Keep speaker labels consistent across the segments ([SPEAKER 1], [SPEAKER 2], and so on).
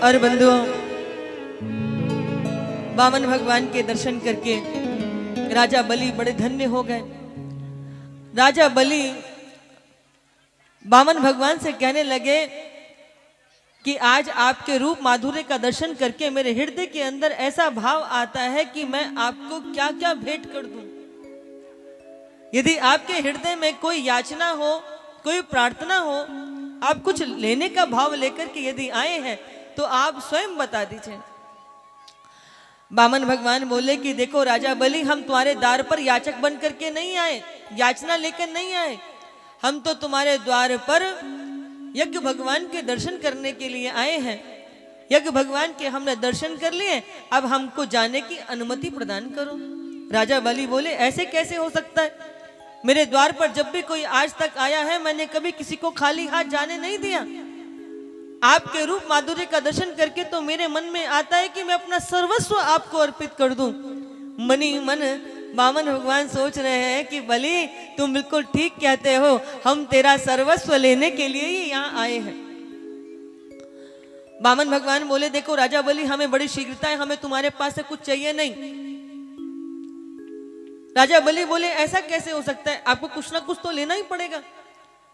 [SPEAKER 1] और बंधुओं, वामन भगवान के दर्शन करके राजा बलि बड़े धन्य हो गए। राजा बलि वामन भगवान से कहने लगे कि आज आपके रूप माधुर्य का दर्शन करके मेरे हृदय के अंदर ऐसा भाव आता है कि मैं आपको क्या क्या भेंट कर दूं। यदि आपके हृदय में कोई याचना हो, कोई प्रार्थना हो, आप कुछ लेने का भाव लेकर के यदि आए हैं तो आप स्वयं बता दीजिए। वामन भगवान बोले कि देखो राजा बलि, हम तुम्हारे द्वार पर याचक बन करके नहीं आए, याचना लेकर नहीं आए। हम तो तुम्हारे द्वार पर यज्ञ भगवान के दर्शन करने के लिए आए हैं। यज्ञ भगवान के हमने दर्शन कर लिए, अब हमको जाने की अनुमति प्रदान करो। राजा बलि बोले ऐसे कैसे हो सकता है? मेरे द्वार पर जब भी कोई आज तक आया है, मैंने कभी किसी को खाली हाथ जाने नहीं दिया। आपके रूप माधुर्य का दर्शन करके तो मेरे मन में आता है कि मैं अपना सर्वस्व आपको अर्पित कर दूं। मनी मन वामन भगवान सोच रहे हैं कि बलि तुम बिल्कुल ठीक कहते हो, हम तेरा सर्वस्व लेने के लिए ही यहाँ आए हैं। वामन भगवान बोले देखो राजा बलि, हमें बड़ी शीघ्रता है, हमें तुम्हारे पास से कुछ चाहिए नहीं। राजा बलि बोले ऐसा कैसे हो सकता है? आपको कुछ ना कुछ तो लेना ही पड़ेगा।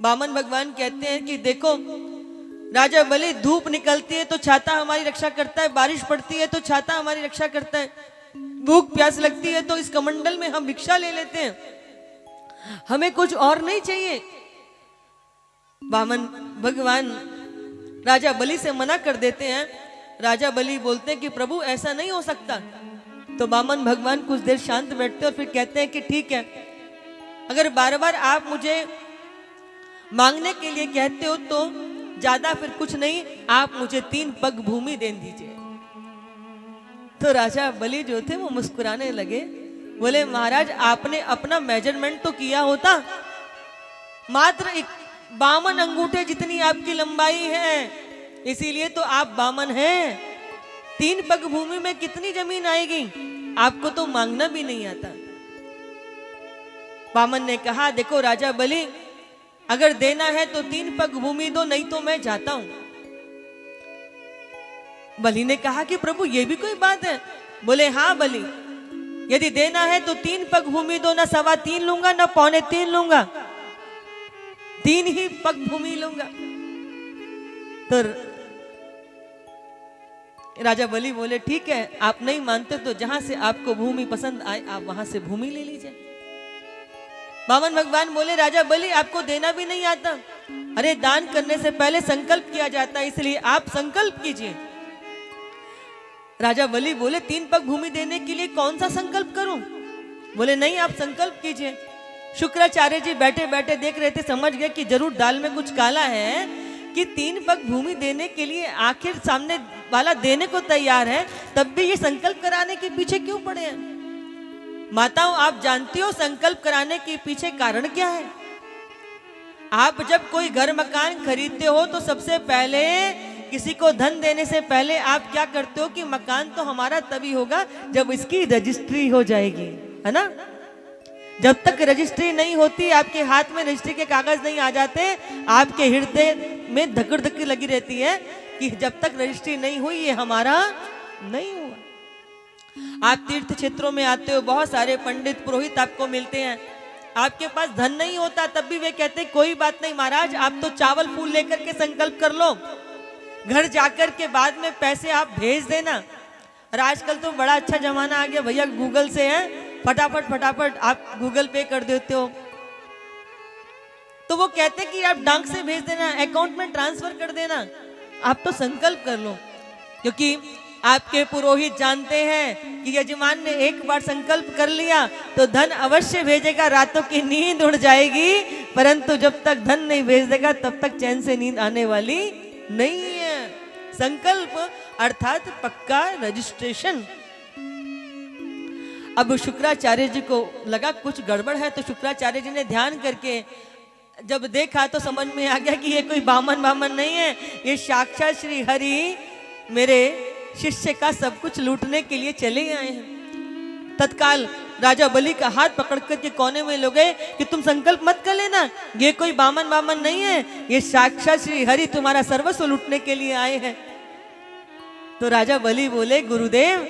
[SPEAKER 1] वामन भगवान कहते हैं कि देखो राजा बलि, धूप निकलती है तो छाता हमारी रक्षा करता है, बारिश पड़ती है तो छाता हमारी रक्षा करता है, भूख प्यास लगती है तो इस कमंडल में हम भिक्षा ले लेते हैं, हमें कुछ और नहीं चाहिए। वामन भगवान राजा बलि से मना कर देते हैं। राजा बलि बोलते हैं कि प्रभु ऐसा नहीं हो सकता। तो वामन भगवान कुछ देर शांत बैठते और फिर कहते हैं कि ठीक है, अगर बार बार आप मुझे मांगने के लिए कहते हो तो ज्यादा फिर कुछ नहीं, आप मुझे 3 पग भूमि दे दीजिए। तो राजा बलि जो थे वो मुस्कुराने लगे, बोले महाराज आपने अपना मेजरमेंट तो किया होता, मात्र 52 अंगूठे जितनी आपकी लंबाई है, इसीलिए तो आप वामन हैं। 3 पग भूमि में कितनी जमीन आएगी? आपको तो मांगना भी नहीं आता। वामन ने कहा देखो राजा बलि, अगर देना है तो 3 पग भूमि दो, नहीं तो मैं जाता हूं। बलि ने कहा कि प्रभु ये भी कोई बात है? बोले हाँ बलि, यदि देना है तो 3 पग भूमि दो, ना 3.25 लूंगा ना 3.25 लूंगा, 3 ही पग भूमि लूंगा। तो राजा बलि बोले ठीक है, आप नहीं मानते तो जहां से आपको भूमि पसंद आए आप वहां से भूमि ले लीजिए। वामन भगवान बोले राजा बलि आपको देना भी नहीं आता? अरे दान करने से पहले संकल्प किया जाता है, इसलिए आप संकल्प कीजिए। राजा बलि बोले 3 पग भूमि देने के लिए कौन सा संकल्प करूं? बोले नहीं, आप संकल्प कीजिए। शुक्राचार्य जी बैठे बैठे देख रहे थे, समझ गए कि जरूर दाल में कुछ काला है कि 3 पग भूमि देने के लिए आखिर सामने वाला देने को तैयार है, तब भी ये संकल्प कराने के पीछे क्यों पड़े हैं? माताओं आप जानती हो संकल्प कराने के पीछे कारण क्या है? आप जब कोई घर मकान खरीदते हो तो सबसे पहले किसी को धन देने से पहले आप क्या करते हो कि मकान तो हमारा तभी होगा जब इसकी रजिस्ट्री हो जाएगी, है ना? जब तक रजिस्ट्री नहीं होती, आपके हाथ में रजिस्ट्री के कागज नहीं आ जाते, आपके हृदय में धकड़ धकड़ लगी रहती है कि जब तक रजिस्ट्री नहीं हुई ये हमारा नहीं हुआ। आप तीर्थ क्षेत्रों में आते हो, बहुत सारे पंडित पुरोहित आपको मिलते हैं, आपके पास धन नहीं होता तब भी वे कहते हैं कोई बात नहीं महाराज, आप तो चावल फूल लेकर के संकल्प कर लो, घर जाकर के बाद में पैसे आप भेज देना। और आजकल तो बड़ा अच्छा जमाना आ गया भैया, गूगल से है, फटाफट फटाफट आप गूगल पे कर देते हो। तो वो कहते कि आप डाक से भेज देना, अकाउंट में ट्रांसफर कर देना, आप तो संकल्प कर लो। क्योंकि आपके पुरोहित जानते हैं कि यजमान ने एक बार संकल्प कर लिया तो धन अवश्य भेजेगा, रातों की नींद उड़ जाएगी, परंतु जब तक धन नहीं भेज देगा तब तक चैन से नींद आने वाली नहीं है। संकल्प अर्थात पक्का रजिस्ट्रेशन। अब शुक्राचार्य जी को लगा कुछ गड़बड़ है, तो शुक्राचार्य जी ने ध्यान करके जब देखा तो समझ में आ गया कि ये कोई वामन नहीं है, ये साक्षात श्री हरि मेरे शिष्य का सब कुछ लूटने के लिए चले आए हैं। तत्काल राजा बलि का हाथ पकड़ करके कोने में ले गए कि तुम संकल्प मत कर लेना, ये कोई वामन नहीं है, ये साक्षात श्री हरि तुम्हारा सर्वस्व लूटने के लिए आए हैं। तो राजा बलि बोले, गुरुदेव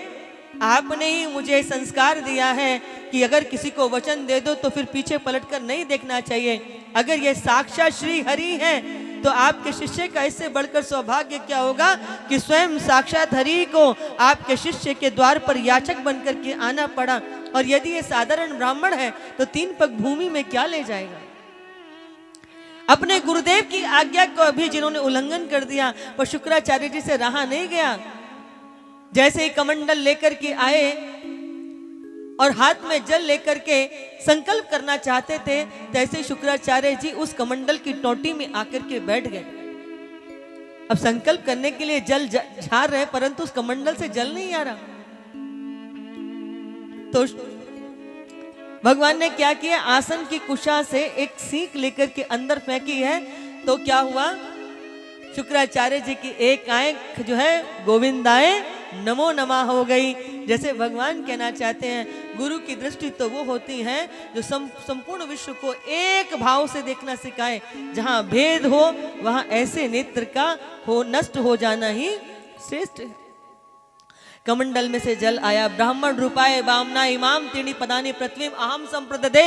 [SPEAKER 1] आपने ही मुझे संस्कार दिया है कि अगर किसी को वचन दे दो तो फिर पीछे पलटकर नहीं देखना चाहिए। अगर ये साक्षात श्री हरि हैं तो आपके शिष्य का इससे बढ़कर सौभाग्य क्या होगा कि स्वयं साक्षात हरि को आपके शिष्य के द्वार पर याचक बनकर के आना पड़ा। और यदि ये साधारण ब्राह्मण है तो 3 पग भूमि में क्या ले जाएगा। अपने गुरुदेव की आज्ञा को भी जिन्होंने उल्लंघन कर दिया, पर शुक्राचार्य जी से रहा नहीं गया। जैसे ही कमंडल लेकर के आए और हाथ में जल लेकर के संकल्प करना चाहते थे, तैसे शुक्राचार्य जी उस कमंडल की टोटी में आकर के बैठ गए। अब संकल्प करने के लिए जल झार रहे, परंतु उस कमंडल से जल नहीं आ रहा। तो भगवान ने क्या किया, आसन की कुशा से एक सीख लेकर के अंदर फेंकी है। तो क्या हुआ, शुक्राचार्य जी की एक आंख जो है गोविंदाए नमो नमः हो गई। जैसे भगवान कहना चाहते हैं, गुरु की दृष्टि तो वो होती है जो संपूर्ण विश्व को एक भाव से देखना सिखाए। जहां भेद हो वहां ऐसे नेत्र का हो नष्ट हो जाना ही श्रेष्ठ है। कमंडल में से जल आया। ब्राह्मण रूपाय वामना इमाम तीणी पदानी पृथ्वी अहम संप्रददे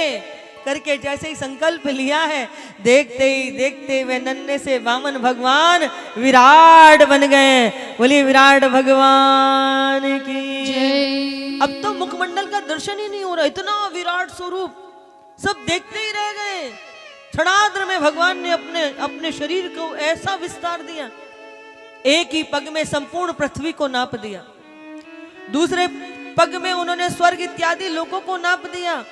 [SPEAKER 1] करके जैसे ही संकल्प लिया है, देखते ही देखते वे नन्हे से वामन भगवान विराट बन गए। बोलिए विराट भगवान की। अब तो मुखमंडल का दर्शन ही नहीं हो रहा, इतना विराट स्वरूप सब देखते ही रह गए। क्षणार्ध में भगवान ने अपने शरीर को ऐसा विस्तार दिया, एक ही पग में संपूर्ण पृथ्वी को नाप दिया। दूसरे पग में उन्होंने स्वर्ग इत्यादि लोगों को नाप दिया।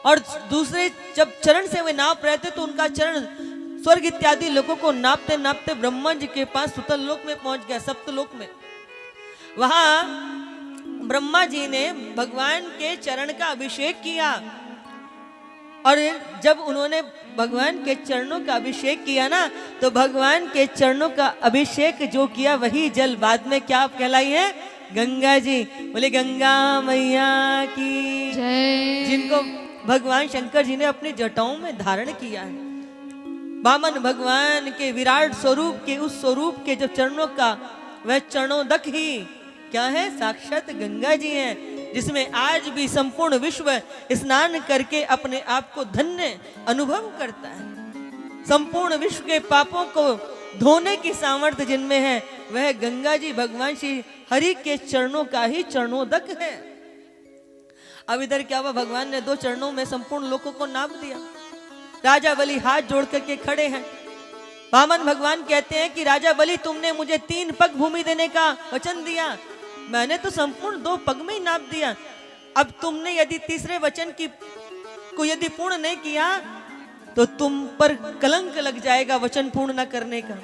[SPEAKER 1] और दूसरे जब चरण से वे नाप रहे थे तो उनका चरण स्वर्ग इत्यादि लोगों को नापते नापते ब्रह्मा जी के पास सुतल लोक में पहुंच गया, सप्तलोक में। वहां ब्रह्मा जी ने भगवान के चरण का अभिषेक किया। और जब उन्होंने भगवान के चरणों का अभिषेक किया ना, तो भगवान के चरणों का अभिषेक जो किया वही जल बाद में क्या कहलाई है, गंगा जी। बोले गंगा मैया की जय। जिनको भगवान शंकर जी ने अपनी जटाओं में धारण किया है। वामन भगवान के विराट स्वरूप के उस स्वरूप के जो चरणों का वह चरणोदक ही क्या है, साक्षात गंगा जी हैं, जिसमें आज भी संपूर्ण विश्व स्नान करके अपने आप को धन्य अनुभव करता है। संपूर्ण विश्व के पापों को धोने की सामर्थ्य जिनमें है वह गंगा जी भगवान श्री हरि के चरणों का ही चरणोदक है। अब इधर क्या हुआ, भगवान ने 2 चरणों में संपूर्ण लोगों को नाप दिया। राजा बलि हाथ जोड़ करके खड़े हैं। वामन भगवान कहते हैं कि राजा बलि तुमने मुझे 3 पग भूमि देने का वचन दिया, मैंने तो संपूर्ण 2 पग में ही नाप दिया। अब तुमने यदि तीसरे वचन को यदि पूर्ण नहीं किया तो तुम पर कलंक लग जाएगा वचन पूर्ण न करने का।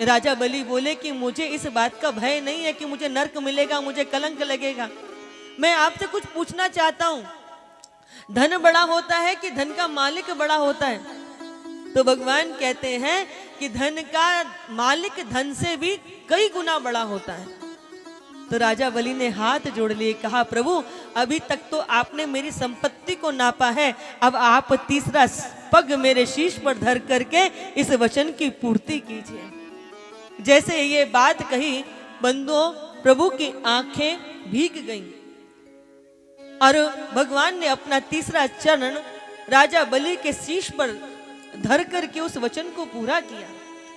[SPEAKER 1] राजा बलि बोले कि मुझे इस बात का भय नहीं है कि मुझे नरक मिलेगा, मुझे कलंक लगेगा। मैं आपसे कुछ पूछना चाहता हूं, धन बड़ा होता है कि धन का मालिक बड़ा होता है? तो भगवान कहते हैं कि धन का मालिक धन से भी कई गुना बड़ा होता है। तो राजा बलि ने हाथ जोड़ लिए, कहा प्रभु अभी तक तो आपने मेरी संपत्ति को नापा है, अब आप तीसरा पग मेरे शीश पर धर करके इस वचन की पूर्ति कीजिए। जैसे ये बात कही, बंधुओं प्रभु की आंखें भीग गईं और भगवान ने अपना तीसरा चरण राजा बलि के शीश पर धर करके उस वचन को पूरा किया।